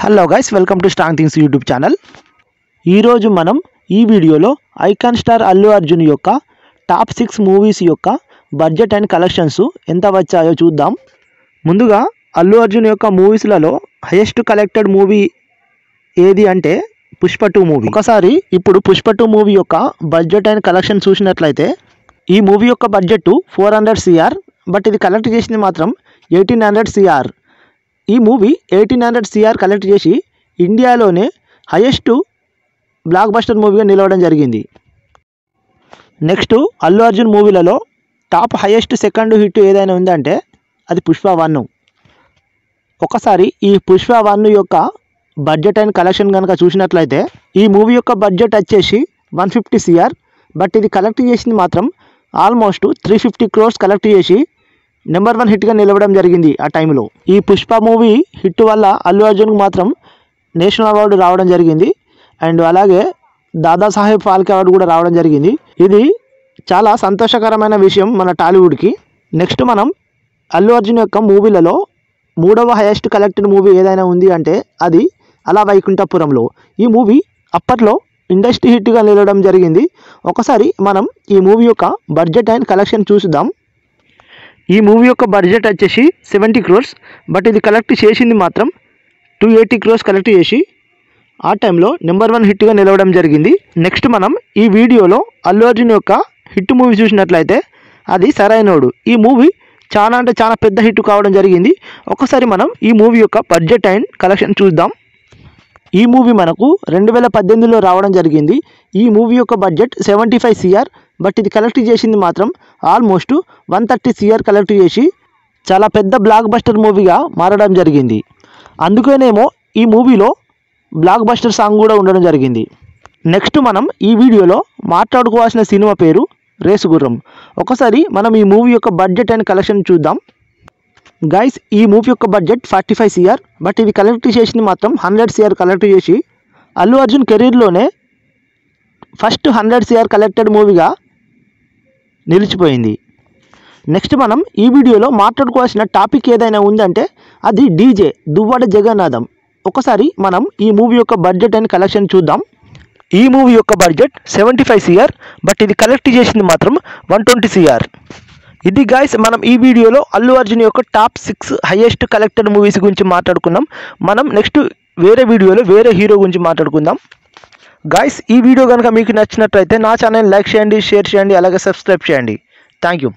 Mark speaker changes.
Speaker 1: Hello guys, welcome to strong things YouTube channel. ఈరోజు మనం ఈ వీడియోలో ఐకాన్ స్టార్ అల్లు అర్జున్ యొక్క టాప్ 6 మూవీస్ యొక్క బడ్జెట్ అండ్ కలెక్షన్స్ ఎంత వచ్చాయో చూద్దాం. ముందుగా అల్లు అర్జున్ యొక్క మూవీస్లలో హైయెస్ట్ కలెక్టెడ్ మూవీ ఏది అంటే పుష్ప 2 మూవీ. ఒకసారి ఇప్పుడు పుష్ప 2 మూవీ యొక్క బడ్జెట్ అండ్ కలెక్షన్ చూసినట్లయితే ఈ మూవీ యొక్క బడ్జెట్ 400 CR, బట్ ఇది కలెక్ట్ చేసింది మాత్రం 1800 CR. ఈ మూవీ 1800 CR కలెక్ట్ చేసి ఇండియాలోనే హైయెస్ట్ బ్లాక్ బస్టర్ మూవీగా నిలవడం జరిగింది. నెక్స్ట్ అల్లు అర్జున్ మూవీలలో టాప్ హైయెస్ట్ సెకండ్ హిట్ ఏదైనా ఉందంటే అది పుష్ప 1. ఒకసారి ఈ పుష్ప 1 యొక్క బడ్జెట్ అండ్ కలెక్షన్ కనుక చూసినట్లయితే ఈ మూవీ యొక్క బడ్జెట్ వచ్చేసి 150 CR, బట్ ఇది కలెక్ట్ చేసింది మాత్రం ఆల్మోస్ట్ 350 crores కలెక్ట్ చేసి నెంబర్ 1 హిట్గా నిలవడం జరిగింది ఆ టైంలో. ఈ పుష్ప మూవీ హిట్ వల్ల అల్లు అర్జున్కి మాత్రం నేషనల్ అవార్డు రావడం జరిగింది, అండ్ అలాగే దాదాసాహెబ్ ఫాల్కే అవార్డు కూడా రావడం జరిగింది. ఇది చాలా సంతోషకరమైన విషయం మన టాలీవుడ్కి. నెక్స్ట్ మనం అల్లు అర్జున్ యొక్క మూవీలలో 3వ హైయెస్ట్ కలెక్టెడ్ మూవీ ఏదైనా ఉంది అంటే అది అలా వైకుంఠపురంలో. ఈ మూవీ అప్పట్లో ఇండస్ట్రీ హిట్గా నిలవడం జరిగింది. ఒకసారి మనం ఈ మూవీ యొక్క బడ్జెట్ అండ్ కలెక్షన్ చూద్దాం. ఈ మూవీ యొక్క బడ్జెట్ వచ్చేసి 70 crores, బట్ ఇది కలెక్ట్ చేసింది మాత్రం 280 crores కలెక్ట్ చేసి ఆ టైంలో నెంబర్ 1 హిట్గా నిలవడం జరిగింది. నెక్స్ట్ మనం ఈ వీడియోలో అల్లు అర్జున్ యొక్క హిట్ మూవీ చూసినట్లయితే అది సరైనోడు. ఈ మూవీ చాలా అంటే చాలా పెద్ద హిట్ కావడం జరిగింది. ఒకసారి మనం ఈ మూవీ యొక్క బడ్జెట్ అండ్ కలెక్షన్ చూద్దాం. ఈ మూవీ మనకు 2018లో రావడం జరిగింది. ఈ మూవీ యొక్క బడ్జెట్ 75 CR, బట్ ఇది కలెక్ట్ చేసింది మాత్రం ఆల్మోస్ట్ 130 CR కలెక్ట్ చేసి చాలా పెద్ద బ్లాక్ బస్టర్ మూవీగా మారడం జరిగింది. అందుకనేమో ఈ మూవీలో బ్లాక్ బస్టర్ సాంగ్ కూడా ఉండడం జరిగింది. నెక్స్ట్ మనం ఈ వీడియోలో మాట్లాడుకోవాల్సిన సినిమా పేరు రేసుగుర్రం. ఒకసారి మనం ఈ మూవీ యొక్క బడ్జెట్ అండ్ కలెక్షన్ చూద్దాం. గైస్, ఈ మూవీ యొక్క బడ్జెట్ 45 CR, బట్ ఇది కలెక్ట్ చేసింది మాత్రం 100 CR కలెక్ట్ చేసి అల్లు అర్జున్ కెరీర్లోనే ఫస్ట్ 100 CR కలెక్టెడ్ మూవీగా నిలిచిపోయింది. నెక్స్ట్ మనం ఈ వీడియోలో మాట్లాడుకోవాల్సిన టాపిక్ ఏదైనా ఉందంటే అది డీజే దువ్వాడ జగన్నాథం. ఒకసారి మనం ఈ మూవీ యొక్క బడ్జెట్ అండ్ కలెక్షన్ చూద్దాం. ఈ మూవీ యొక్క బడ్జెట్ 75 CR, బట్ ఇది కలెక్ట్ చేసింది మాత్రం 120 CR. ఇది గాయస్ మనం ఈ వీడియోలో అల్లు అర్జున్ యొక్క టాప్ 6 హైయెస్ట్ కలెక్టెడ్ మూవీస్ గురించి మాట్లాడుకున్నాం. మనం నెక్స్ట్ వేరే వీడియోలో వేరే హీరో గురించి మాట్లాడుకుందాం. గాయస్, ఈ వీడియో కనుక మీకు నచ్చినట్లయితే నా ఛానల్ లైక్ చేయండి, షేర్ చేయండి, అలాగే సబ్స్క్రైబ్ చేయండి. Thank you.